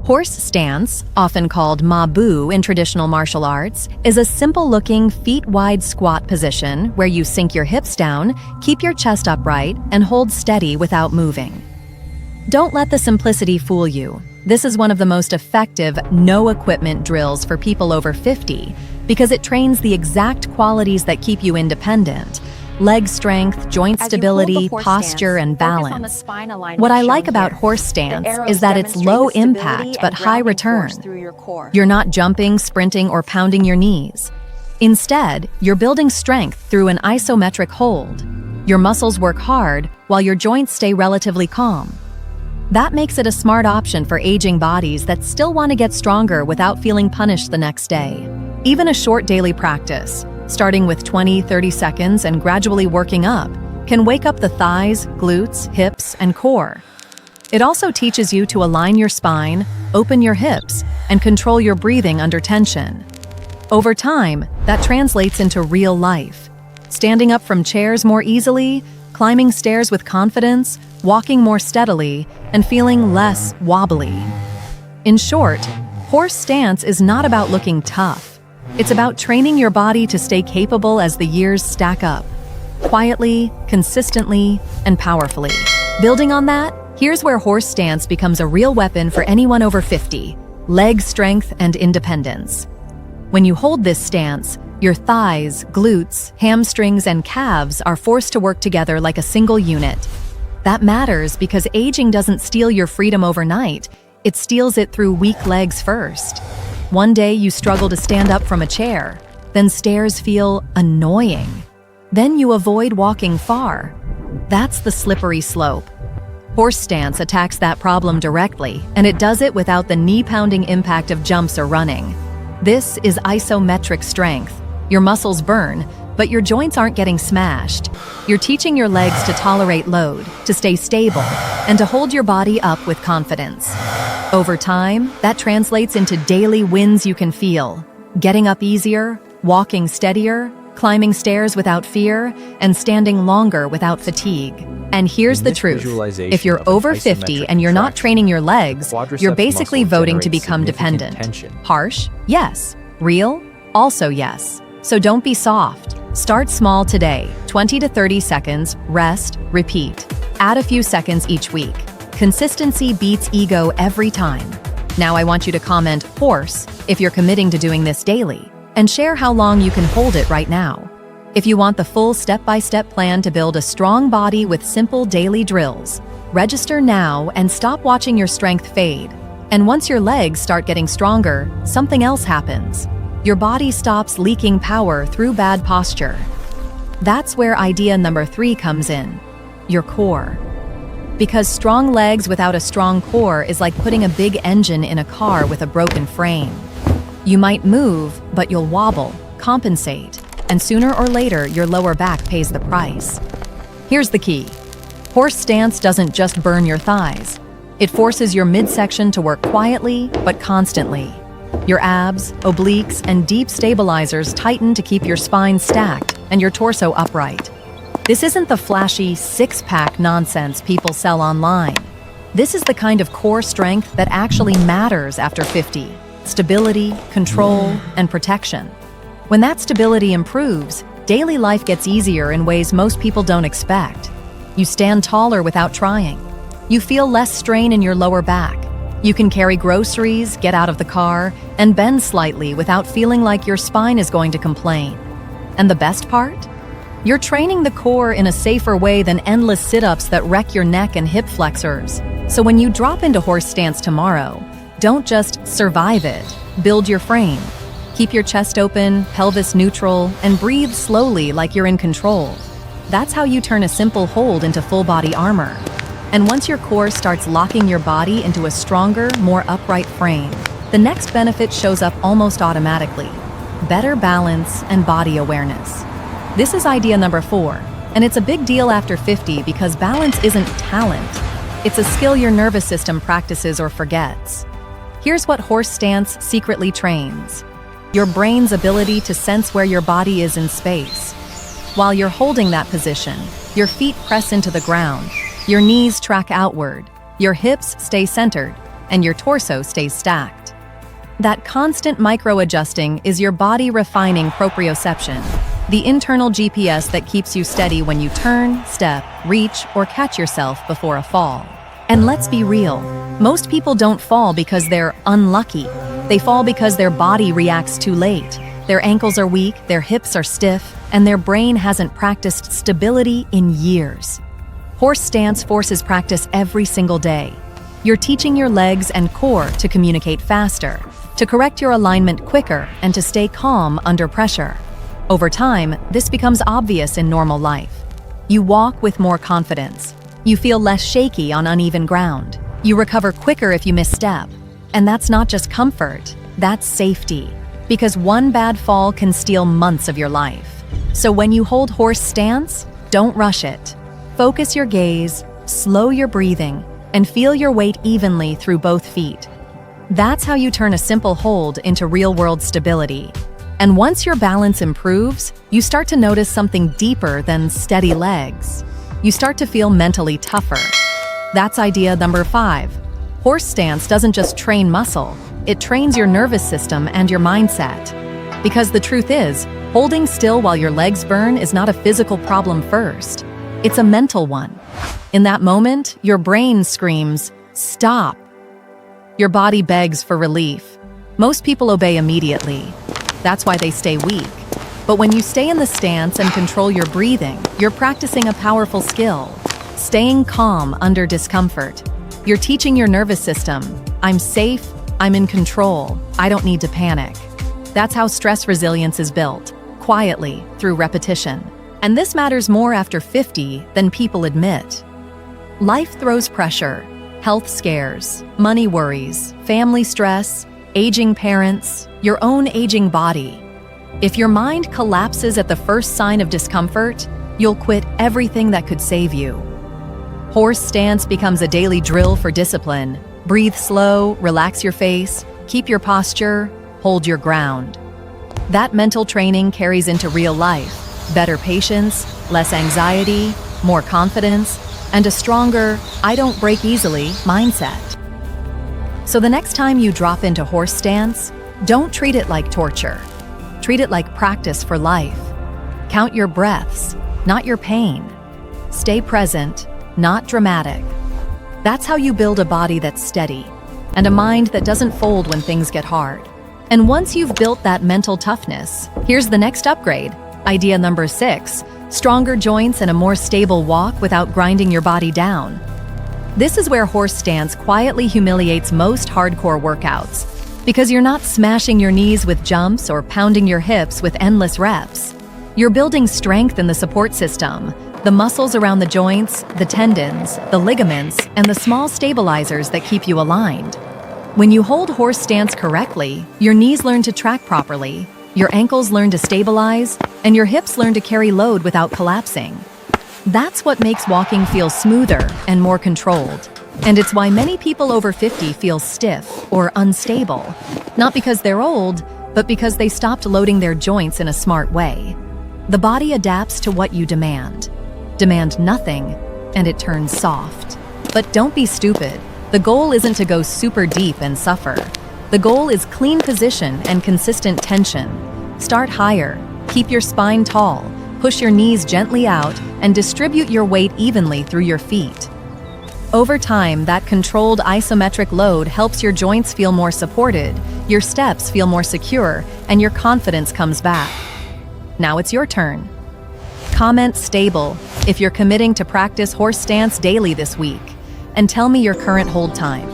Horse stance, often called Ma Bu in traditional martial arts, is a simple-looking, feet-wide squat position where you sink your hips down, keep your chest upright, and hold steady without moving. Don't let the simplicity fool you. This is one of the most effective, no-equipment drills for people over 50 because it trains the exact qualities that keep you independent: leg strength, joint stability, posture, and balance. What I like about horse stance is that it's low impact but high return. You're not jumping, sprinting, or pounding your knees. Instead, you're building strength through an isometric hold. Your muscles work hard while your joints stay relatively calm. That makes it a smart option for aging bodies that still want to get stronger without feeling punished the next day. Even a short daily practice, starting with 20-30 seconds and gradually working up, can wake up the thighs, glutes, hips, and core. It also teaches you to align your spine, open your hips, and control your breathing under tension. Over time, that translates into real life. Standing up from chairs more easily, climbing stairs with confidence, walking more steadily, and feeling less wobbly. In short, horse stance is not about looking tough. It's about training your body to stay capable as the years stack up, quietly, consistently, and powerfully. Building on that, here's where horse stance becomes a real weapon for anyone over 50: leg strength and independence. When you hold this stance, your thighs, glutes, hamstrings, and calves are forced to work together like a single unit. That matters because aging doesn't steal your freedom overnight, it steals it through weak legs first. One day you struggle to stand up from a chair, then stairs feel annoying. Then you avoid walking far. That's the slippery slope. Horse stance attacks that problem directly, and it does it without the knee-pounding impact of jumps or running. This is isometric strength. Your muscles burn, but your joints aren't getting smashed. You're teaching your legs to tolerate load, to stay stable, and to hold your body up with confidence. Over time, that translates into daily wins you can feel: getting up easier, walking steadier, climbing stairs without fear, and standing longer without fatigue. And here's the truth: if you're over 50 and you're not training your legs, you're basically voting to become dependent. Harsh? Yes. Real? Also yes. So don't be soft. Start small today: 20 to 30 seconds, rest, repeat. Add a few seconds each week. Consistency beats ego every time. Now I want you to comment "horse" if you're committing to doing this daily, and share how long you can hold it right now. If you want the full step-by-step plan to build a strong body with simple daily drills, register now and stop watching your strength fade. And once your legs start getting stronger, something else happens. Your body stops leaking power through bad posture. That's where idea number 3 comes in: your core. Because strong legs without a strong core is like putting a big engine in a car with a broken frame. You might move, but you'll wobble, compensate, and sooner or later your lower back pays the price. Here's the key: horse stance doesn't just burn your thighs. It forces your midsection to work quietly but constantly. Your abs, obliques, and deep stabilizers tighten to keep your spine stacked and your torso upright. This isn't the flashy six-pack nonsense people sell online. This is the kind of core strength that actually matters after 50: stability, control, and protection. When that stability improves, daily life gets easier in ways most people don't expect. You stand taller without trying. You feel less strain in your lower back. You can carry groceries, get out of the car, and bend slightly without feeling like your spine is going to complain. And the best part? You're training the core in a safer way than endless sit-ups that wreck your neck and hip flexors. So when you drop into horse stance tomorrow, don't just survive it, build your frame. Keep your chest open, pelvis neutral, and breathe slowly like you're in control. That's how you turn a simple hold into full-body armor. And once your core starts locking your body into a stronger, more upright frame, the next benefit shows up almost automatically: better balance and body awareness. This is idea number 4, and it's a big deal after 50 because balance isn't talent. It's a skill your nervous system practices or forgets. Here's what horse stance secretly trains: your brain's ability to sense where your body is in space. While you're holding that position, your feet press into the ground, your knees track outward, your hips stay centered, and your torso stays stacked. That constant micro-adjusting is your body refining proprioception, the internal GPS that keeps you steady when you turn, step, reach, or catch yourself before a fall. And let's be real, most people don't fall because they're unlucky. They fall because their body reacts too late. Their ankles are weak, their hips are stiff, and their brain hasn't practiced stability in years. Horse stance forces practice every single day. You're teaching your legs and core to communicate faster, to correct your alignment quicker, and to stay calm under pressure. Over time, this becomes obvious in normal life. You walk with more confidence. You feel less shaky on uneven ground. You recover quicker if you misstep. And that's not just comfort, that's safety. Because one bad fall can steal months of your life. So when you hold horse stance, don't rush it. Focus your gaze, slow your breathing, and feel your weight evenly through both feet. That's how you turn a simple hold into real-world stability. And once your balance improves, you start to notice something deeper than steady legs. You start to feel mentally tougher. That's idea number 5. Horse stance doesn't just train muscle, it trains your nervous system and your mindset. Because the truth is, holding still while your legs burn is not a physical problem first. It's a mental one. In that moment, your brain screams, "Stop." Your body begs for relief. Most people obey immediately. That's why they stay weak. But when you stay in the stance and control your breathing, you're practicing a powerful skill, staying calm under discomfort. You're teaching your nervous system, I'm safe, I'm in control, I don't need to panic. That's how stress resilience is built, quietly, through repetition. And this matters more after 50 than people admit. Life throws pressure, health scares, money worries, family stress, aging parents, your own aging body. If your mind collapses at the first sign of discomfort, you'll quit everything that could save you. Horse stance becomes a daily drill for discipline. Breathe slow, relax your face, keep your posture, hold your ground. That mental training carries into real life. Better patience, less anxiety, more confidence, and a stronger, I don't break easily mindset. So the next time you drop into horse stance, don't treat it like torture. Treat it like practice for life. Count your breaths, not your pain. Stay present, not dramatic. That's how you build a body that's steady, and a mind that doesn't fold when things get hard. And once you've built that mental toughness, here's the next upgrade. Idea number 6, stronger joints and a more stable walk without grinding your body down. This is where horse stance quietly humiliates most hardcore workouts, because you're not smashing your knees with jumps or pounding your hips with endless reps. You're building strength in the support system, the muscles around the joints, the tendons, the ligaments, and the small stabilizers that keep you aligned. When you hold horse stance correctly, your knees learn to track properly, your ankles learn to stabilize, and your hips learn to carry load without collapsing. That's what makes walking feel smoother and more controlled. And it's why many people over 50 feel stiff or unstable. Not because they're old, but because they stopped loading their joints in a smart way. The body adapts to what you demand. Demand nothing, and it turns soft. But don't be stupid. The goal isn't to go super deep and suffer. The goal is clean position and consistent tension. Start higher, keep your spine tall, push your knees gently out, and distribute your weight evenly through your feet. Over time, that controlled isometric load helps your joints feel more supported, your steps feel more secure, and your confidence comes back. Now it's your turn. Comment stable if you're committing to practice horse stance daily this week, and tell me your current hold time.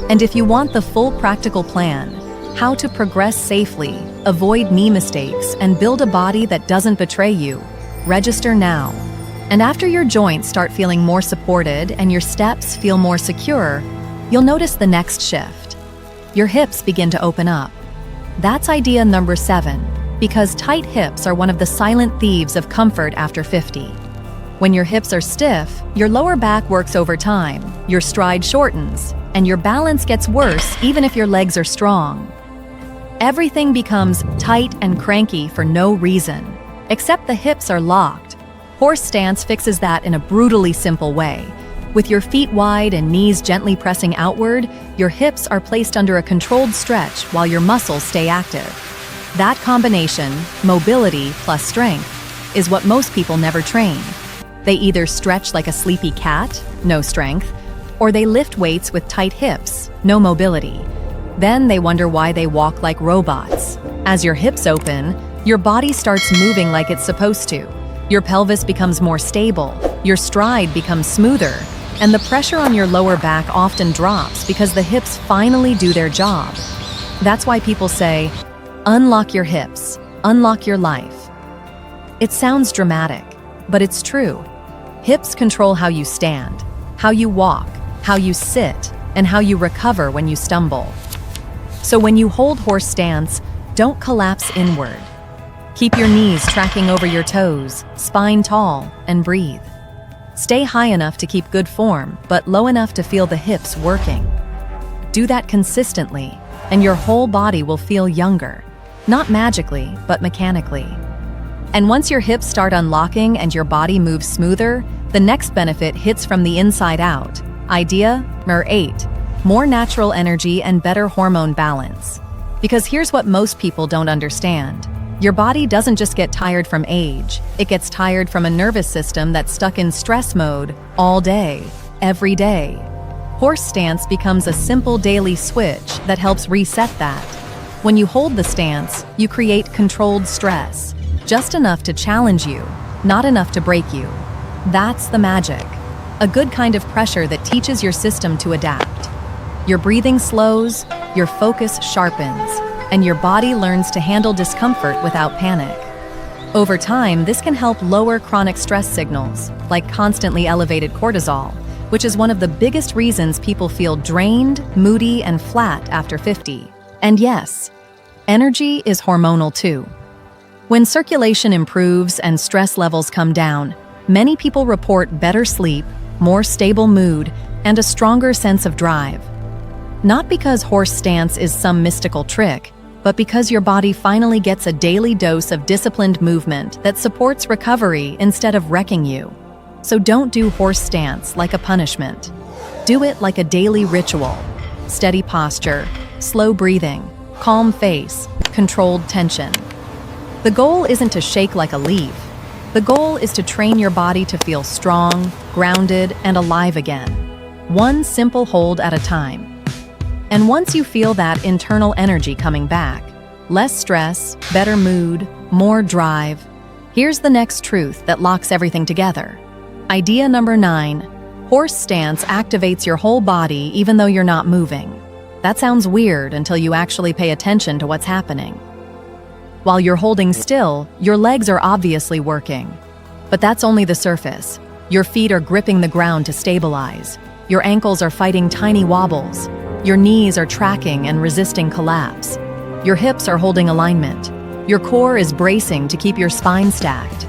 And if you want the full practical plan, how to progress safely, avoid knee mistakes, and build a body that doesn't betray you, register now. And after your joints start feeling more supported and your steps feel more secure, you'll notice the next shift. Your hips begin to open up. That's idea number 7, because tight hips are one of the silent thieves of comfort after 50. When your hips are stiff, your lower back works overtime, your stride shortens, and your balance gets worse even if your legs are strong. Everything becomes tight and cranky for no reason, except the hips are locked. Horse stance fixes that in a brutally simple way. With your feet wide and knees gently pressing outward, your hips are placed under a controlled stretch while your muscles stay active. That combination, mobility plus strength, is what most people never train. They either stretch like a sleepy cat, no strength, or they lift weights with tight hips, no mobility. Then they wonder why they walk like robots. As your hips open, your body starts moving like it's supposed to. Your pelvis becomes more stable, your stride becomes smoother, and the pressure on your lower back often drops because the hips finally do their job. That's why people say, unlock your hips, unlock your life. It sounds dramatic, but it's true. Hips control how you stand, how you walk, how you sit, and how you recover when you stumble. So when you hold horse stance, don't collapse inward. Keep your knees tracking over your toes, spine tall, and breathe. Stay high enough to keep good form, but low enough to feel the hips working. Do that consistently, and your whole body will feel younger, not magically, but mechanically. And once your hips start unlocking and your body moves smoother, the next benefit hits from the inside out. Idea number 8, more natural energy and better hormone balance. Because here's what most people don't understand. Your body doesn't just get tired from age, it gets tired from a nervous system that's stuck in stress mode all day, every day. Horse stance becomes a simple daily switch that helps reset that. When you hold the stance, you create controlled stress, just enough to challenge you, not enough to break you. That's the magic. A good kind of pressure that teaches your system to adapt. Your breathing slows, your focus sharpens, and your body learns to handle discomfort without panic. Over time, this can help lower chronic stress signals, like constantly elevated cortisol, which is one of the biggest reasons people feel drained, moody, and flat after 50. And yes, energy is hormonal too. When circulation improves and stress levels come down, many people report better sleep, more stable mood, and a stronger sense of drive. Not because horse stance is some mystical trick, but because your body finally gets a daily dose of disciplined movement that supports recovery instead of wrecking you. So don't do horse stance like a punishment. Do it like a daily ritual. Steady posture, slow breathing, calm face, controlled tension. The goal isn't to shake like a leaf. The goal is to train your body to feel strong, grounded, and alive again. One simple hold at a time. And once you feel that internal energy coming back, less stress, better mood, more drive, here's the next truth that locks everything together. Idea number 9, horse stance activates your whole body even though you're not moving. That sounds weird until you actually pay attention to what's happening. While you're holding still, your legs are obviously working. But that's only the surface. Your feet are gripping the ground to stabilize. Your ankles are fighting tiny wobbles. Your knees are tracking and resisting collapse. Your hips are holding alignment. Your core is bracing to keep your spine stacked.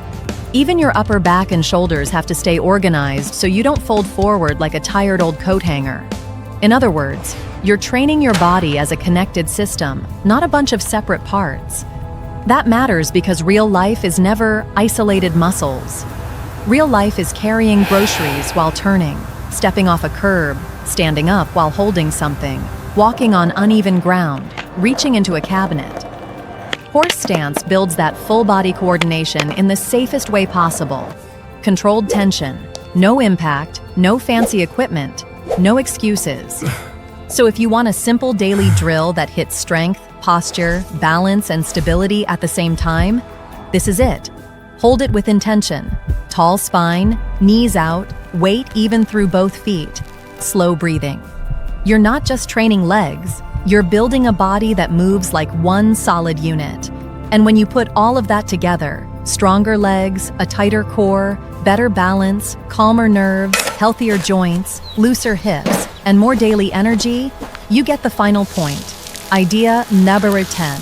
Even your upper back and shoulders have to stay organized so you don't fold forward like a tired old coat hanger. In other words, you're training your body as a connected system, not a bunch of separate parts. That matters because real life is never isolated muscles. Real life is carrying groceries while turning, stepping off a curb, standing up while holding something, walking on uneven ground, reaching into a cabinet. Horse stance builds that full body coordination in the safest way possible. Controlled tension, no impact, no fancy equipment, no excuses. So if you want a simple daily drill that hits strength, posture, balance, and stability at the same time, this is it. Hold it with intention. Tall spine, knees out, weight even through both feet. Slow breathing. You're not just training legs, you're building a body that moves like one solid unit. And when you put all of that together, stronger legs, a tighter core, better balance, calmer nerves, healthier joints, looser hips, and more daily energy, you get the final point. Idea number 10.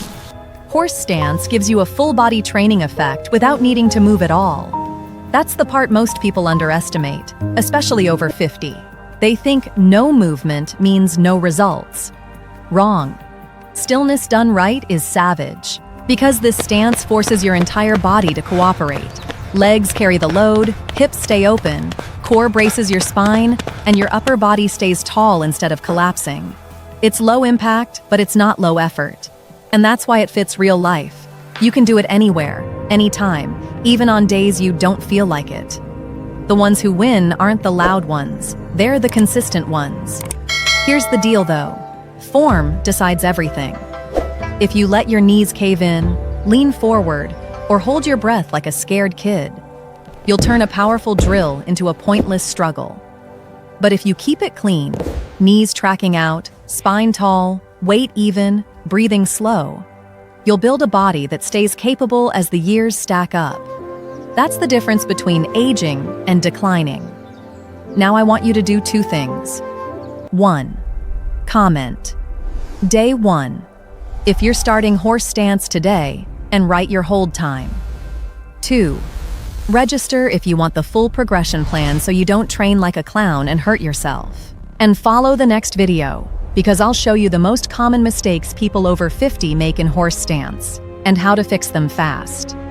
Horse stance gives you a full body training effect without needing to move at all. That's the part most people underestimate, especially over 50. They think no movement means no results. Wrong. Stillness done right is savage, because this stance forces your entire body to cooperate. Legs carry the load, hips stay open, core braces your spine, and your upper body stays tall instead of collapsing. It's low impact, but it's not low effort. And that's why it fits real life. You can do it anywhere, anytime, even on days you don't feel like it. The ones who win aren't the loud ones, they're the consistent ones. Here's the deal though, form decides everything. If you let your knees cave in, lean forward, or hold your breath like a scared kid, you'll turn a powerful drill into a pointless struggle. But if you keep it clean, knees tracking out, spine tall, weight even, breathing slow, you'll build a body that stays capable as the years stack up. That's the difference between aging and declining. Now I want you to do 2 things. 1. Comment. Day 1. If you're starting horse stance today, and write your hold time. 2. Register if you want the full progression plan so you don't train like a clown and hurt yourself. And follow the next video, because I'll show you the most common mistakes people over 50 make in horse stance, and how to fix them fast.